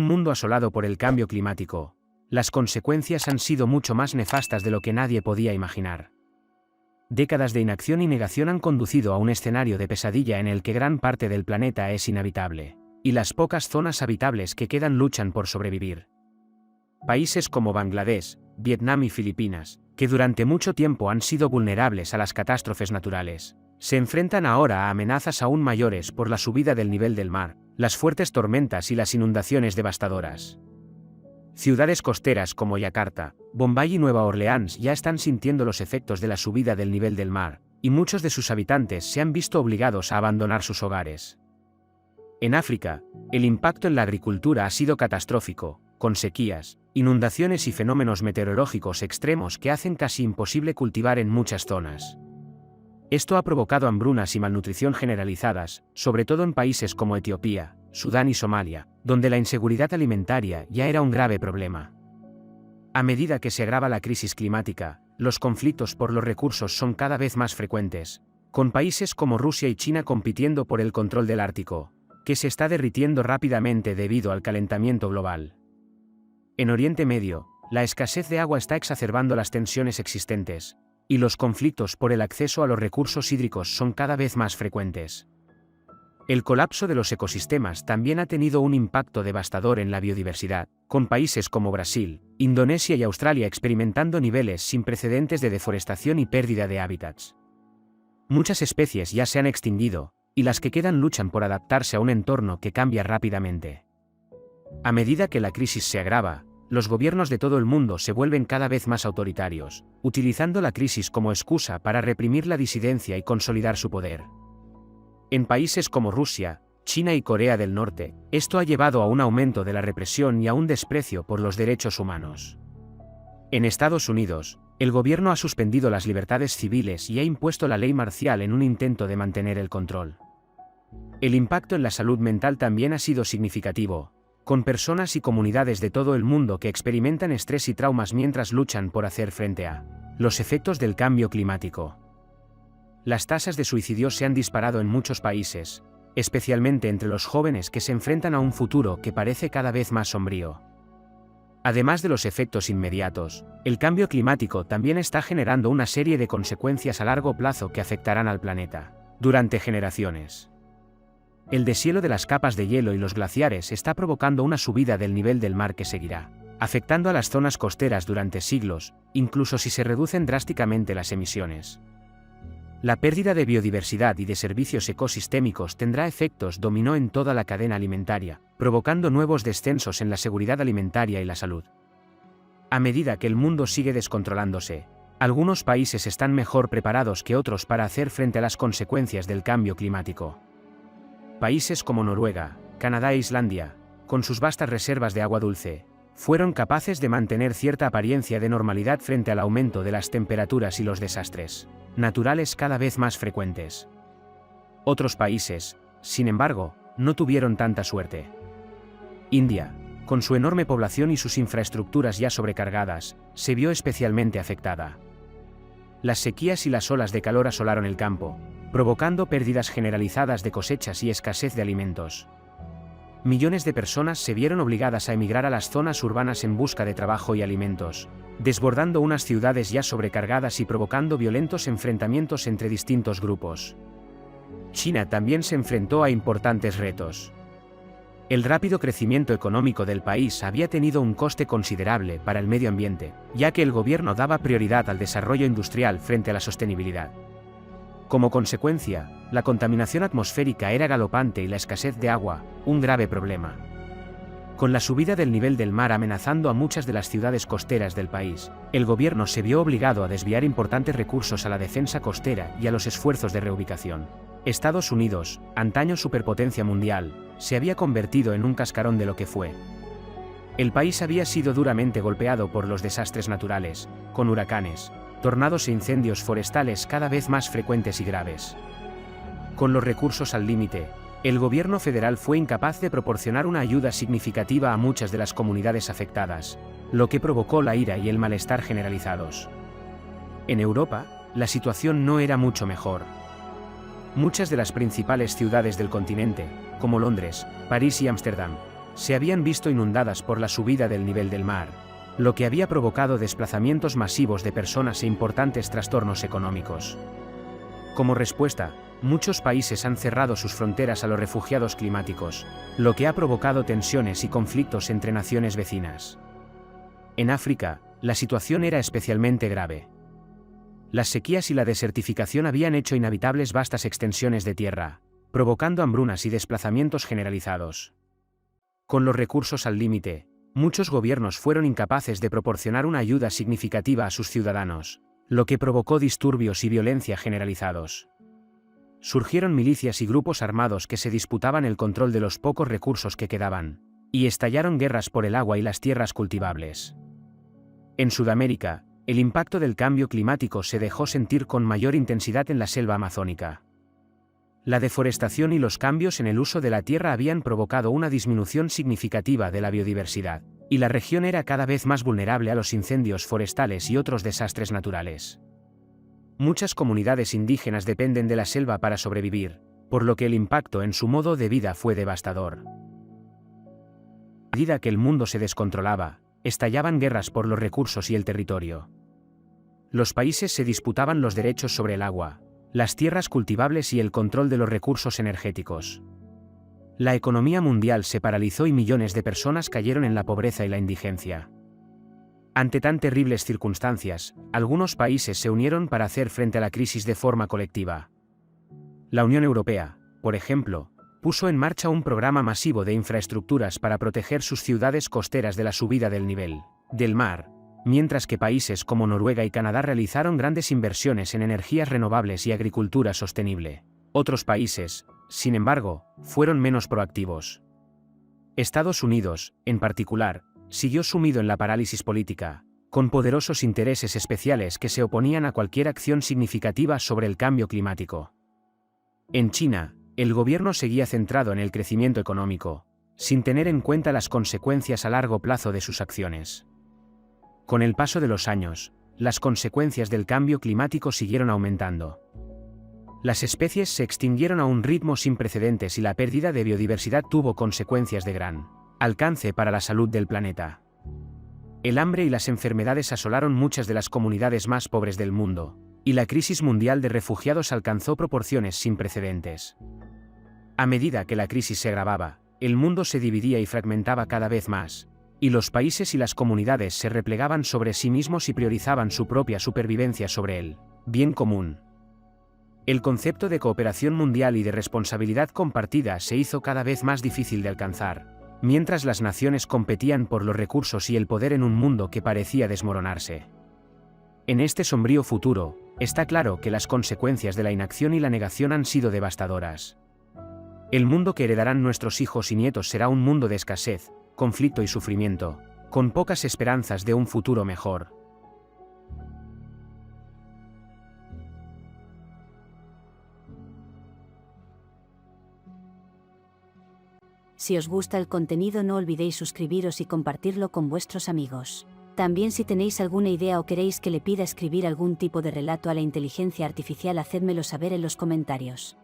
mundo asolado por el cambio climático, las consecuencias han sido mucho más nefastas de lo que nadie podía imaginar. Décadas de inacción y negación han conducido a un escenario de pesadilla en el que gran parte del planeta es inhabitable, y las pocas zonas habitables que quedan luchan por sobrevivir. Países como Bangladesh, Vietnam y Filipinas, que durante mucho tiempo han sido vulnerables a las catástrofes naturales, se enfrentan ahora a amenazas aún mayores por la subida del nivel del mar, las fuertes tormentas y las inundaciones devastadoras. Ciudades costeras como Yakarta, Bombay y Nueva Orleans ya están sintiendo los efectos de la subida del nivel del mar, y muchos de sus habitantes se han visto obligados a abandonar sus hogares. En África, el impacto en la agricultura ha sido catastrófico, con sequías, inundaciones y fenómenos meteorológicos extremos que hacen casi imposible cultivar en muchas zonas. Esto ha provocado hambrunas y malnutrición generalizadas, sobre todo en países como Etiopía, Sudán y Somalia, donde la inseguridad alimentaria ya era un grave problema. A medida que se agrava la crisis climática, los conflictos por los recursos son cada vez más frecuentes, con países como Rusia y China compitiendo por el control del Ártico, que se está derritiendo rápidamente debido al calentamiento global. En Oriente Medio, la escasez de agua está exacerbando las tensiones existentes, y los conflictos por el acceso a los recursos hídricos son cada vez más frecuentes. El colapso de los ecosistemas también ha tenido un impacto devastador en la biodiversidad, con países como Brasil, Indonesia y Australia experimentando niveles sin precedentes de deforestación y pérdida de hábitats. Muchas especies ya se han extinguido, y las que quedan luchan por adaptarse a un entorno que cambia rápidamente. A medida que la crisis se agrava, los gobiernos de todo el mundo se vuelven cada vez más autoritarios, utilizando la crisis como excusa para reprimir la disidencia y consolidar su poder. En países como Rusia, China y Corea del Norte, esto ha llevado a un aumento de la represión y a un desprecio por los derechos humanos. En Estados Unidos, el gobierno ha suspendido las libertades civiles y ha impuesto la ley marcial en un intento de mantener el control. El impacto en la salud mental también ha sido significativo, con personas y comunidades de todo el mundo que experimentan estrés y traumas mientras luchan por hacer frente a los efectos del cambio climático. Las tasas de suicidio se han disparado en muchos países, especialmente entre los jóvenes que se enfrentan a un futuro que parece cada vez más sombrío. Además de los efectos inmediatos, el cambio climático también está generando una serie de consecuencias a largo plazo que afectarán al planeta durante generaciones. El deshielo de las capas de hielo y los glaciares está provocando una subida del nivel del mar que seguirá afectando a las zonas costeras durante siglos, incluso si se reducen drásticamente las emisiones. La pérdida de biodiversidad y de servicios ecosistémicos tendrá efectos dominó en toda la cadena alimentaria, provocando nuevos descensos en la seguridad alimentaria y la salud. A medida que el mundo sigue descontrolándose, algunos países están mejor preparados que otros para hacer frente a las consecuencias del cambio climático. Países como Noruega, Canadá e Islandia, con sus vastas reservas de agua dulce, fueron capaces de mantener cierta apariencia de normalidad frente al aumento de las temperaturas y los desastres naturales cada vez más frecuentes. Otros países, sin embargo, no tuvieron tanta suerte. India, con su enorme población y sus infraestructuras ya sobrecargadas, se vio especialmente afectada. Las sequías y las olas de calor asolaron el campo, provocando pérdidas generalizadas de cosechas y escasez de alimentos. Millones de personas se vieron obligadas a emigrar a las zonas urbanas en busca de trabajo y alimentos, desbordando unas ciudades ya sobrecargadas y provocando violentos enfrentamientos entre distintos grupos. China también se enfrentó a importantes retos. El rápido crecimiento económico del país había tenido un coste considerable para el medio ambiente, ya que el gobierno daba prioridad al desarrollo industrial frente a la sostenibilidad. Como consecuencia, la contaminación atmosférica era galopante y la escasez de agua, un grave problema. Con la subida del nivel del mar amenazando a muchas de las ciudades costeras del país, el gobierno se vio obligado a desviar importantes recursos a la defensa costera y a los esfuerzos de reubicación. Estados Unidos, antaño superpotencia mundial, se había convertido en un cascarón de lo que fue. El país había sido duramente golpeado por los desastres naturales, con huracanes, tornados e incendios forestales cada vez más frecuentes y graves. Con los recursos al límite, el gobierno federal fue incapaz de proporcionar una ayuda significativa a muchas de las comunidades afectadas, lo que provocó la ira y el malestar generalizados. En Europa, la situación no era mucho mejor. Muchas de las principales ciudades del continente, como Londres, París y Ámsterdam, se habían visto inundadas por la subida del nivel del mar, lo que había provocado desplazamientos masivos de personas e importantes trastornos económicos. Como respuesta, muchos países han cerrado sus fronteras a los refugiados climáticos, lo que ha provocado tensiones y conflictos entre naciones vecinas. En África, la situación era especialmente grave. Las sequías y la desertificación habían hecho inhabitables vastas extensiones de tierra, provocando hambrunas y desplazamientos generalizados. Con los recursos al límite, muchos gobiernos fueron incapaces de proporcionar una ayuda significativa a sus ciudadanos, lo que provocó disturbios y violencia generalizados. Surgieron milicias y grupos armados que se disputaban el control de los pocos recursos que quedaban, y estallaron guerras por el agua y las tierras cultivables. En Sudamérica, el impacto del cambio climático se dejó sentir con mayor intensidad en la selva amazónica. La deforestación y los cambios en el uso de la tierra habían provocado una disminución significativa de la biodiversidad, y la región era cada vez más vulnerable a los incendios forestales y otros desastres naturales. Muchas comunidades indígenas dependen de la selva para sobrevivir, por lo que el impacto en su modo de vida fue devastador. A medida que el mundo se descontrolaba, estallaban guerras por los recursos y el territorio. Los países se disputaban los derechos sobre el agua, las tierras cultivables y el control de los recursos energéticos. La economía mundial se paralizó y millones de personas cayeron en la pobreza y la indigencia. Ante tan terribles circunstancias, algunos países se unieron para hacer frente a la crisis de forma colectiva. La Unión Europea, por ejemplo, puso en marcha un programa masivo de infraestructuras para proteger sus ciudades costeras de la subida del nivel del mar, mientras que países como Noruega y Canadá realizaron grandes inversiones en energías renovables y agricultura sostenible. Otros países, sin embargo, fueron menos proactivos. Estados Unidos, en particular, siguió sumido en la parálisis política, con poderosos intereses especiales que se oponían a cualquier acción significativa sobre el cambio climático. En China, el gobierno seguía centrado en el crecimiento económico, sin tener en cuenta las consecuencias a largo plazo de sus acciones. Con el paso de los años, las consecuencias del cambio climático siguieron aumentando. Las especies se extinguieron a un ritmo sin precedentes y la pérdida de biodiversidad tuvo consecuencias de gran alcance para la salud del planeta. El hambre y las enfermedades asolaron muchas de las comunidades más pobres del mundo, y la crisis mundial de refugiados alcanzó proporciones sin precedentes. A medida que la crisis se agravaba, el mundo se dividía y fragmentaba cada vez más, y los países y las comunidades se replegaban sobre sí mismos y priorizaban su propia supervivencia sobre el bien común. El concepto de cooperación mundial y de responsabilidad compartida se hizo cada vez más difícil de alcanzar, mientras las naciones competían por los recursos y el poder en un mundo que parecía desmoronarse. En este sombrío futuro, está claro que las consecuencias de la inacción y la negación han sido devastadoras. El mundo que heredarán nuestros hijos y nietos será un mundo de escasez, conflicto y sufrimiento, con pocas esperanzas de un futuro mejor. Si os gusta el contenido, no olvidéis suscribiros y compartirlo con vuestros amigos. También, si tenéis alguna idea o queréis que le pida escribir algún tipo de relato a la inteligencia artificial, hacédmelo saber en los comentarios.